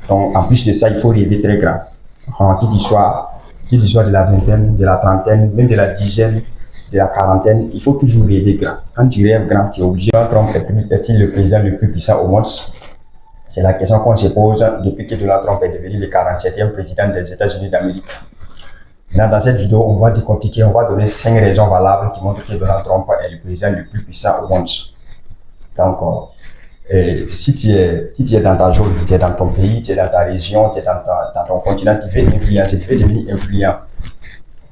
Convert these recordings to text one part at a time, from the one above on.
Donc, en plus de ça, il faut rêver très grand. Qu'il soit de la vingtaine, de la trentaine, même de la dizaine, de la quarantaine, il faut toujours rêver grand. Quand tu rêves grand, tu es obligé. Donald Trump est-il le président le plus puissant au monde? C'est la question qu'on se pose depuis que Donald Trump est devenu le 47e président des États-Unis d'Amérique. Dans cette vidéo, on va décortiquer, on va donner 5 raisons valables qui montrent que Donald Trump est le président le plus puissant au monde. Donc, si tu es dans ta zone, tu es dans ton pays, tu es dans ta région, tu es dans ton continent, tu veux influencer, tu veux devenir influent,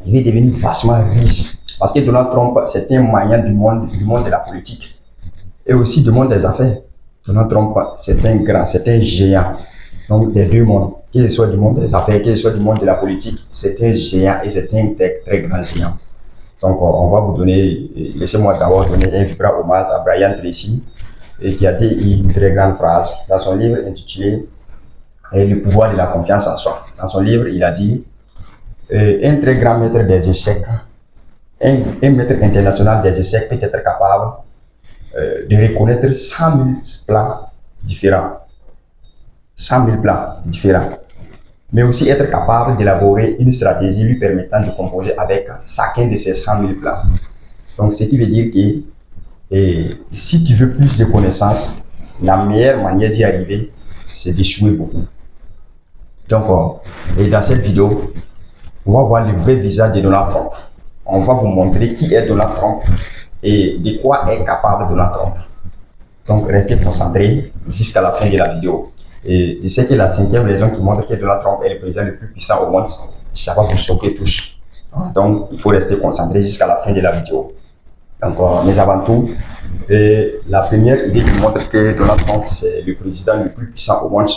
tu veux devenir vachement riche. Parce que Donald Trump, c'est un moyen du monde de la politique et aussi du monde des affaires. Donald Trump, c'est un grand, c'est un géant. Donc, des deux mondes, qu'il soit du monde des affaires, qu'il soit du monde de la politique, c'est un géant et c'est un très, très grand géant. Donc, on va vous donner, laissez-moi d'abord donner un vibrant hommage à Brian Tracy, qui a dit une très grande phrase dans son livre intitulé Le pouvoir de la confiance en soi. Dans son livre, il a dit un très grand maître des échecs, un maître international des échecs peut être capable de reconnaître 100 000 plans différents. 100 000 plans différents. Mais aussi être capable d'élaborer une stratégie lui permettant de composer avec chacun de ces 100 000 plans. Donc, ce qui veut dire que si tu veux plus de connaissances, la meilleure manière d'y arriver, c'est d'échouer beaucoup. Donc, et dans cette vidéo, on va voir le vrai visage de Donald Trump. On va vous montrer qui est Donald Trump et de quoi est capable Donald Trump. Donc, restez concentrés jusqu'à la fin de la vidéo. Et je sais que la 5e raison qui montre que Donald Trump est le président le plus puissant au monde, ça va vous choquer tous. Donc, il faut rester concentré jusqu'à la fin de la vidéo. Donc, mais avant tout, la première idée qui montre que Donald Trump c'est le président le plus puissant au monde,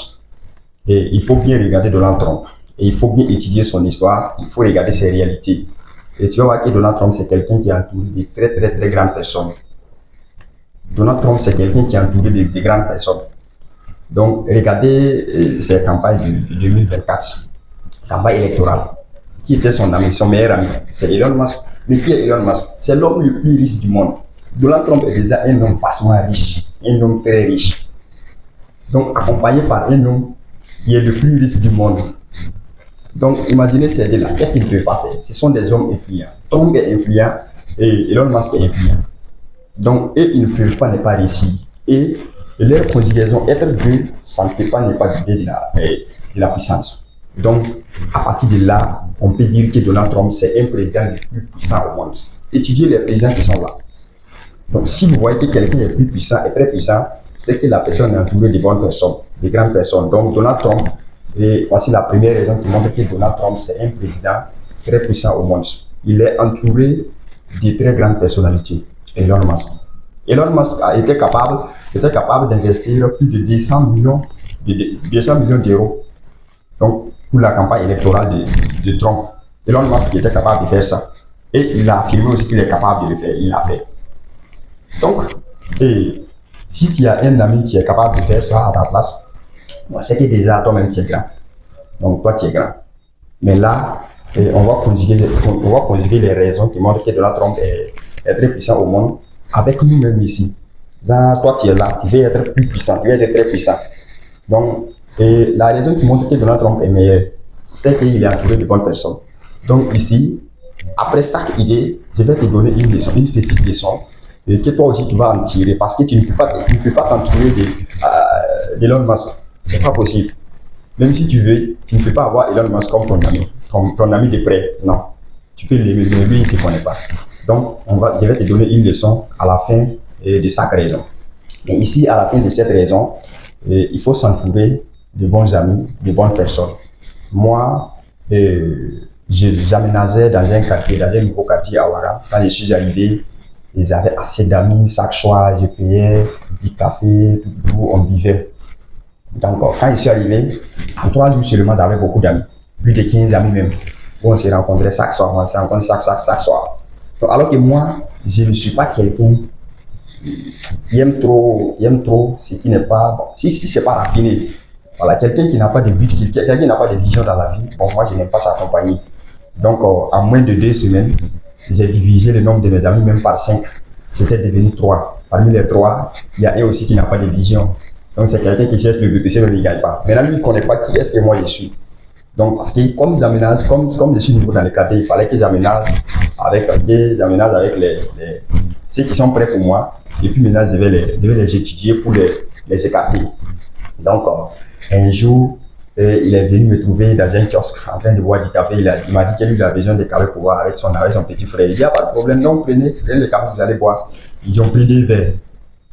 et il faut bien regarder Donald Trump. Et il faut bien étudier son histoire, il faut regarder ses réalités. Et tu vas voir que Donald Trump c'est quelqu'un qui est entouré de très très très grandes personnes. Donald Trump c'est quelqu'un qui est entouré de grandes personnes. Donc, regardez ses campagnes de 2024, campagne électorale. Qui était son ami, son meilleur ami? C'est Elon Musk. Mais qui est Elon Musk? C'est l'homme le plus riche du monde. Donald Trump est déjà un homme vachement riche, un homme très riche. Donc, accompagné par un homme qui est le plus riche du monde. Donc, imaginez ces deux-là. Qu'est-ce qu'ils ne peuvent pas faire? Ce sont des hommes influents. Trump est influent et Elon Musk est influent. Donc, eux, ils ne peuvent pas ne pas réussir. Et leur conjugaison, être deux, ça ne peut pas ne pas donner de la puissance. Donc, à partir de là, on peut dire que Donald Trump, c'est un président le plus puissant au monde. Étudiez les présidents qui sont là. Donc, si vous voyez que quelqu'un est plus puissant et très puissant, c'est que la personne est entourée de bonnes personnes, de grandes personnes. Donc, Donald Trump, et voici la première raison qui montre que Donald Trump, c'est un président très puissant au monde. Il est entouré de très grandes personnalités. Elon Musk. Elon Musk était capable d'investir plus de 200 millions d'euros. Donc, pour la campagne électorale de Trump. Elon Musk était capable de faire ça. Et il a affirmé aussi qu'il est capable de le faire. Il l'a fait. Donc, si tu as un ami qui est capable de faire ça à ta place, c'est que déjà toi-même tu es grand. Donc, toi tu es grand. Mais là, on va conjuguer les raisons qui montrent que Donald Trump est très puissant au monde avec nous-mêmes ici. Toi tu es là, tu veux être plus puissant, tu veux être très puissant. Donc, la raison qui montre que Donald Trump est meilleur, c'est qu'il est entouré de bonnes personnes. Donc ici, après chaque idée, je vais te donner une leçon, une petite leçon, et que toi aussi tu vas en tirer, parce que tu ne peux pas t'entourer d'Elon Musk. C'est pas possible. Même si tu veux, tu ne peux pas avoir Elon Musk comme ton ami de près. Non. Tu peux l'aimer, mais lui, il ne te connaît pas. Donc, je vais te donner une leçon à la fin de chaque raison. Mais ici, à la fin de cette raison, il faut s'entourer de bons amis, de bonnes personnes. Moi, j'aménageais dans un nouveau quartier à Ouara. Quand je suis arrivé, ils avaient assez d'amis. Chaque soir, je payais du café, tout, on buvait. Donc, quand je suis arrivé, en 3 jours seulement, j'avais beaucoup d'amis. Plus de 15 amis même. On s'est rencontrés chaque soir, chaque soir. Donc, alors que moi, je ne suis pas quelqu'un qui aime trop ce qui n'est pas bon. Si c'est pas raffiné, voilà, quelqu'un qui n'a pas de but, quelqu'un qui n'a pas de vision dans la vie, bon, moi je n'aime pas sa compagnie. Donc, en moins de 2 semaines, j'ai divisé le nombre de mes amis même par 5. C'était devenu 3. Parmi les 3, il y a un aussi qui n'a pas de vision. Donc c'est quelqu'un qui cherche le BPC mais il ne gagne pas. Maintenant, lui, il ne connaît pas qui est-ce que moi je suis. Donc, parce que comme j'aménage, comme je suis nouveau dans le cadre, il fallait que j'aménage avec ceux qui sont prêts pour moi. Et puis maintenant, je vais les étudier pour les écarter. Donc, un jour, il est venu me trouver dans un kiosque en train de boire du café. Il m'a dit qu'il a besoin de café pour boire avec son petit frère. Il dit, il n'y a pas de problème, donc prenez le café, vous allez boire. Ils ont pris 2 verres.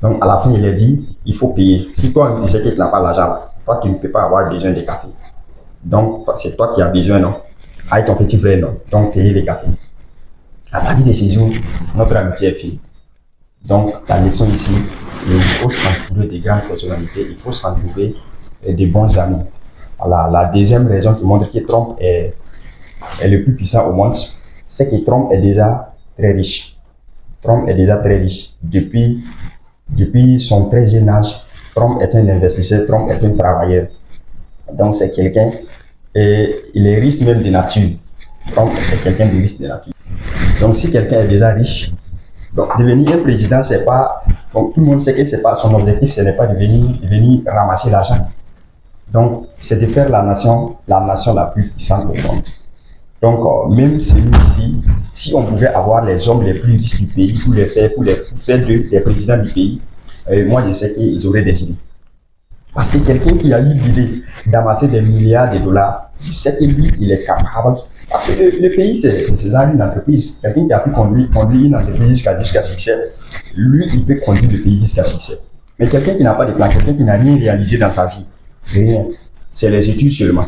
Donc, à la fin, il a dit, il faut payer. Si toi, tu sais que tu n'as pas l'argent, toi, tu ne peux pas avoir besoin de café. Donc, c'est toi qui as besoin, non? Avec ton petit frère, non? Donc, payer les cafés. À partir de ces jours, notre amitié est finie. Donc, la leçon ici, il faut s'entourer de grandes personnalités, il faut s'entourer de bons amis. Voilà, la deuxième raison qui montre que Trump est le plus puissant au monde, c'est que Trump est déjà très riche. Trump est déjà très riche. Depuis son très jeune âge, Trump est un investisseur, Trump est un travailleur. Donc, c'est quelqu'un, et il est riche même de nature. Trump est quelqu'un de riche de nature. Donc, si quelqu'un est déjà riche, donc devenir un président, c'est pas. Donc, tout le monde sait que c'est pas son objectif, ce n'est pas de venir ramasser l'argent. Donc, c'est de faire la nation la plus puissante au monde. Donc, même celui ici, si on pouvait avoir les hommes les plus riches du pays pour faire d'eux des présidents du pays, moi je sais qu'ils auraient décidé. Parce que quelqu'un qui a eu l'idée d'amasser des milliards de dollars, je sais que lui, il est capable. Parce que le pays, c'est genre une entreprise. Quelqu'un qui a pu conduire une entreprise jusqu'à succès, lui, il peut conduire le pays jusqu'à succès. Mais quelqu'un qui n'a pas de plan, quelqu'un qui n'a rien réalisé dans sa vie, rien, c'est les études seulement.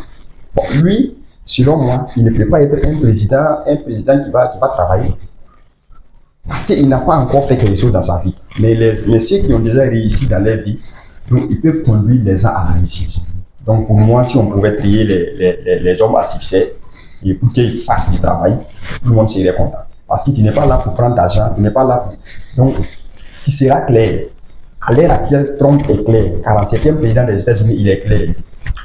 Bon, lui, selon moi, il ne peut pas être un président qui va travailler. Parce qu'il n'a pas encore fait quelque chose dans sa vie. Mais ceux qui ont déjà réussi dans leur vie, donc ils peuvent conduire les gens à la réussite. Donc pour moi, si on pouvait trier les hommes à succès et pour qu'ils fassent du travail, tout le monde serait content. Parce que tu n'es pas là pour prendre d'argent, tu n'es pas là pour... Donc, tu seras clair. À l'heure actuelle, Trump est clair. 47e président des États-Unis, il est clair.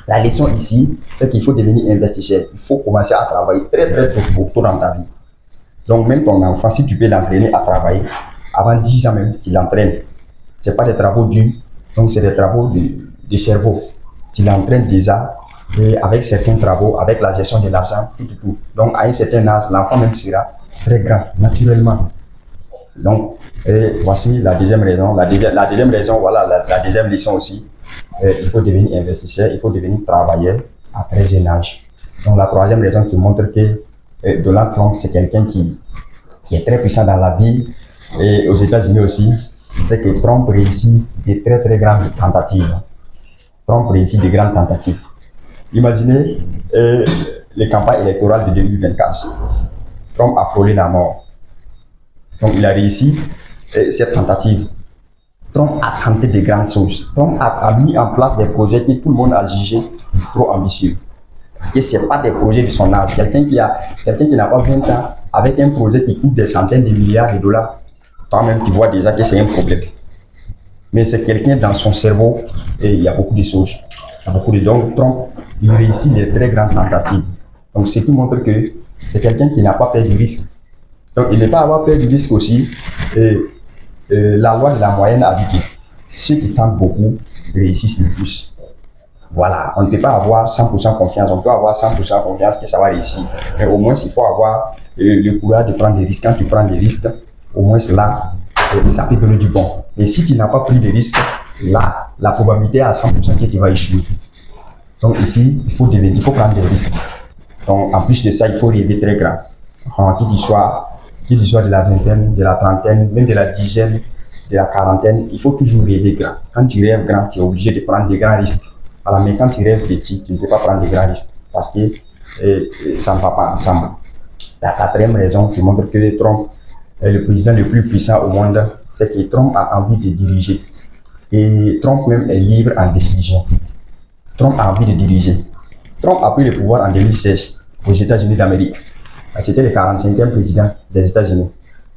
La leçon ici, c'est qu'il faut devenir investisseur. Il faut commencer à travailler très très tôt dans ta vie. Donc même ton enfant, si tu peux l'entraîner à travailler, avant 10 ans même, tu l'entraînes. Ce n'est pas des travaux durs, donc c'est des travaux de cerveau. Tu l'entraînes déjà et avec certains travaux, avec la gestion de l'argent, tout. Donc à un certain âge, l'enfant même sera très grand, naturellement. Donc voici la deuxième raison. La deuxième raison, voilà la deuxième leçon aussi. Il faut devenir investisseur, il faut devenir travailleur à très jeune âge. Donc la troisième raison qui montre que Donald Trump, c'est quelqu'un qui est très puissant dans la vie et aux États-Unis aussi, c'est que Trump réussit de très très grandes tentatives. Trump réussit de grandes tentatives. Imaginez les campagnes électorales de 2024. Trump a frôlé la mort. Donc il a réussi cette tentative. Trump a tenté de grandes choses. Trump a mis en place des projets que tout le monde a jugé trop ambitieux. Parce que ce n'est pas des projets de son âge. Quelqu'un qui n'a pas 20 ans, avec un projet qui coûte des centaines de milliards de dollars, toi-même tu vois déjà que c'est un problème. Mais c'est quelqu'un dans son cerveau, et il y a beaucoup de choses. Il y a beaucoup de dons. Trump, il réussit les très grandes tentatives. Donc ce qui montre que c'est quelqu'un qui n'a pas peur du risque. Donc il n'est pas avoir peur du risque aussi. La loi de la moyenne a dit que ceux qui tentent beaucoup réussissent le plus. Voilà, on ne peut pas avoir 100% confiance, on peut avoir 100% confiance que ça va réussir. Mais au moins, il faut avoir le courage de prendre des risques. Quand tu prends des risques, au moins là, ça peut donner du bon. Et si tu n'as pas pris de risques, là, la probabilité est à 100% que tu vas échouer. Donc ici, il faut prendre des risques. Donc en plus de ça, il faut rêver très grand. Qu'il soit de la vingtaine, de la trentaine, même de la dizaine, de la quarantaine, il faut toujours rêver grand. Quand tu rêves grand, tu es obligé de prendre des grands risques. Alors, mais quand tu rêves petit, tu ne peux pas prendre de grands risques parce que ça ne va pas ensemble. La quatrième raison qui montre que Trump est le président le plus puissant au monde, c'est que Trump a envie de diriger. Et Trump même est libre en décision. Trump a envie de diriger. Trump a pris le pouvoir en 2016 aux États-Unis d'Amérique. C'était le 45e président des États-Unis.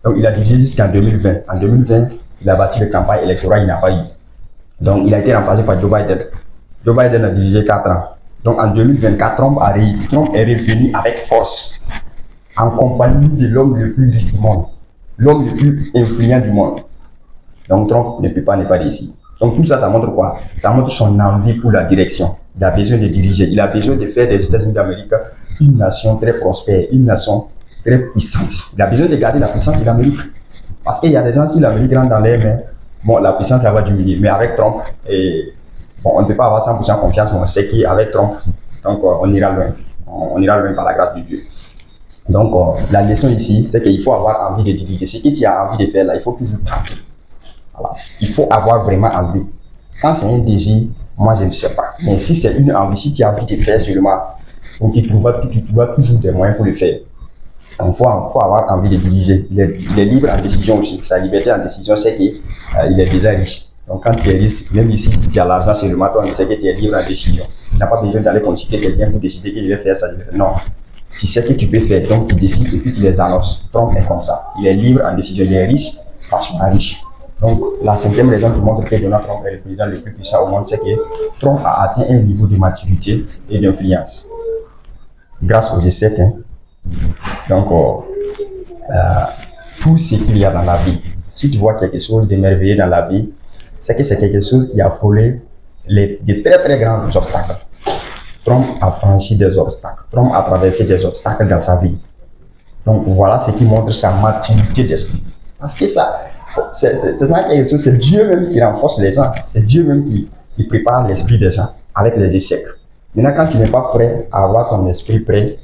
Donc, il a dirigé jusqu'en 2020. En 2020, il a battu la campagne électorale, il n'a pas eu. Donc, il a été remplacé par Joe Biden. Joe Biden a dirigé 4 ans. Donc en 2024, Trump est revenu avec force en compagnie de l'homme le plus riche du monde, l'homme le plus influent du monde. Donc Trump ne peut pas réussir. Donc tout ça, ça montre quoi? Ça montre son envie pour la direction. Il a besoin de diriger. Il a besoin de faire des États-Unis d'Amérique une nation très prospère, une nation très puissante. Il a besoin de garder la puissance de l'Amérique. Parce qu'il y a des gens, si l'Amérique rentre dans les mains, bon, la puissance va diminuer. Mais avec Trump, bon, on ne peut pas avoir 100% confiance, mais on sait qu'avec Trump, donc on ira loin. On ira loin par la grâce de Dieu. Donc, la leçon ici, c'est qu'il faut avoir envie de diriger. Ce que tu as envie de faire là, il faut toujours tenter. Voilà. Il faut avoir vraiment envie. Quand c'est un désir, moi je ne sais pas. Mais si c'est une envie, si tu as envie de faire seulement, donc tu trouveras toujours des moyens pour le faire. Donc, il faut avoir envie de diriger. Il est libre en décision aussi. Sa liberté en décision, c'est qu'il est déjà riche. Donc, quand tu es riche, même ici, si tu as l'argent seulement, toi, on sait que tu es libre en décision. Tu n'as pas besoin d'aller consulter quelqu'un pour décider qu'il va faire ça. Non. Tu sais que tu peux faire, donc tu décides et puis tu les annonces. Trump est comme ça. Il est libre en décision. Il est riche, franchement riche. Donc, la 5e raison qui montre que Donald Trump est le président le plus puissant au monde, c'est que Trump a atteint un niveau de maturité et d'influence. Grâce aux essais. Donc, tout ce qu'il y a dans la vie, si tu vois quelque chose de merveilleux dans la vie, c'est que c'est quelque chose qui a frôlé de très très grands obstacles. Trump a franchi des obstacles. Trump a traversé des obstacles dans sa vie. Donc, voilà ce qui montre sa maturité d'esprit. Parce que ça, c'est Dieu même qui renforce les gens. C'est Dieu même qui prépare l'esprit des gens avec les échecs. Maintenant, quand tu n'es pas prêt à avoir ton esprit prêt,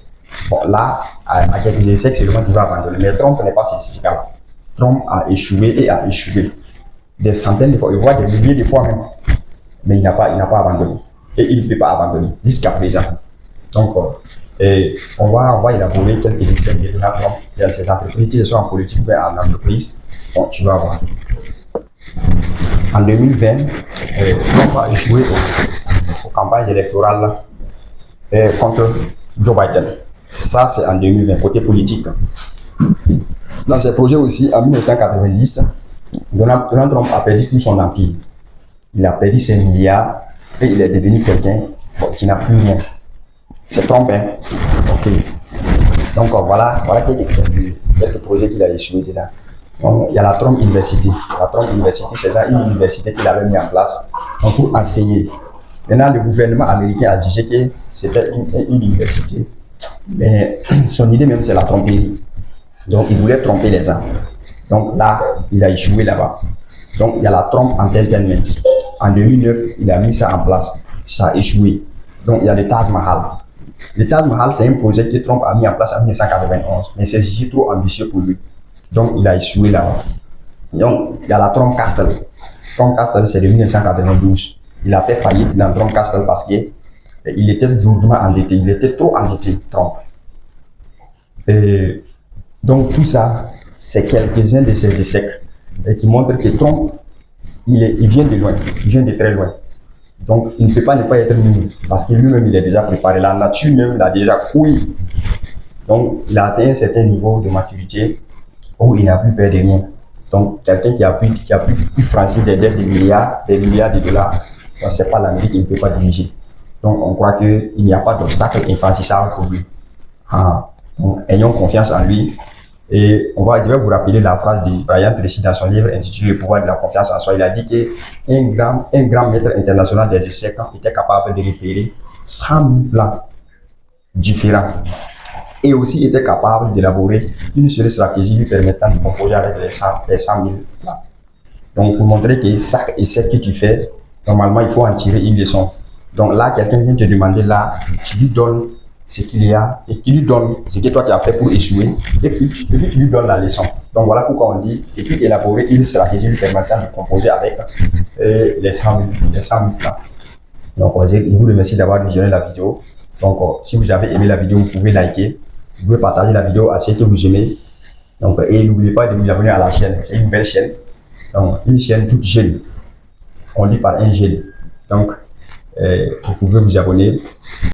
bon, là, à quelques échecs, c'est le moment que tu vas abandonner. Mais Trump n'est pas ce cas-là. Trump a échoué et a échoué. Des centaines de fois, il voit des milliers de fois même. Mais il n'a pas abandonné. Et il ne peut pas abandonner jusqu'à présent. Donc, on va élaborer quelques essais de Donald Trump dans ses entreprises, qui sont en politique ou en entreprise. Bon, tu vas voir. En 2020, Trump a échoué aux campagnes électorales contre Joe Biden. Ça, c'est en 2020, côté politique. Dans ses projets aussi, en 1990, Donald Trump a perdu tout son empire. Il a perdu ses milliards et il est devenu quelqu'un qui n'a plus rien. C'est Trump, hein? Ok. Donc voilà quelques projets qu'il a échoué dedans. Donc, il y a la Trump University. La Trump University, c'est ça, une université qu'il avait mis en place pour enseigner. Maintenant, le gouvernement américain a jugé que c'était une université. Mais son idée même, c'est la tromperie. Donc, il voulait tromper les gens. Donc là, il a échoué là-bas. Donc, il y a la Trump Entertainment. En 2009, il a mis ça en place. Ça a échoué. Donc, il y a le Taj Mahal. Le Taj Mahal, c'est un projet que Trump a mis en place en 1991. Mais c'est juste trop ambitieux pour lui. Donc, il a échoué là-bas. Donc, il y a la Trump Castle. Trump Castle, c'est de 1992. Il a fait faillite dans Trump Castle parce qu'il était lourdement endetté. Il était trop endetté, Trump. Et donc, tout ça, c'est quelques-uns de ces échecs qui montrent que Trump, il vient de loin. Il vient de très loin. Donc, il ne peut pas ne pas être nul parce que lui-même, il est déjà préparé. La nature même l'a déjà couillé. Donc, il a atteint un certain niveau de maturité où il n'a plus peur de rien. Donc, quelqu'un qui a pu franchir des dettes de milliards de dollars, ce n'est pas l'Amérique, il ne peut pas diriger. Donc, on croit qu'il n'y a pas d'obstacle infranchissable pour lui. Donc, ayons confiance en lui. Et je vais vous rappeler la phrase de Brian Tracy dans son livre intitulé Le pouvoir de la confiance en soi. Il a dit qu'un grand maître international des essais était capable de repérer 100 000 plans différents et aussi était capable d'élaborer une seule stratégie lui permettant de composer avec les 100 000 plans. Donc, pour montrer que chaque essai que tu fais, normalement, il faut en tirer une leçon. Donc là, quelqu'un vient te demander là, tu lui donnes ce qu'il y a et tu lui donnes ce que toi tu as fait pour échouer et puis tu lui donnes la leçon. Donc voilà pourquoi on dit et puis élaborer une stratégie lui permettant de composer avec les 100 000 plans. Donc je vous remercie d'avoir visionné la vidéo. Donc si vous avez aimé la vidéo, vous pouvez liker, vous pouvez partager la vidéo à ceux que vous aimez. Donc et n'oubliez pas de vous abonner à la chaîne, c'est une belle chaîne. Donc une chaîne toute jeune, on dit par un jeune. Donc vous pouvez vous abonner.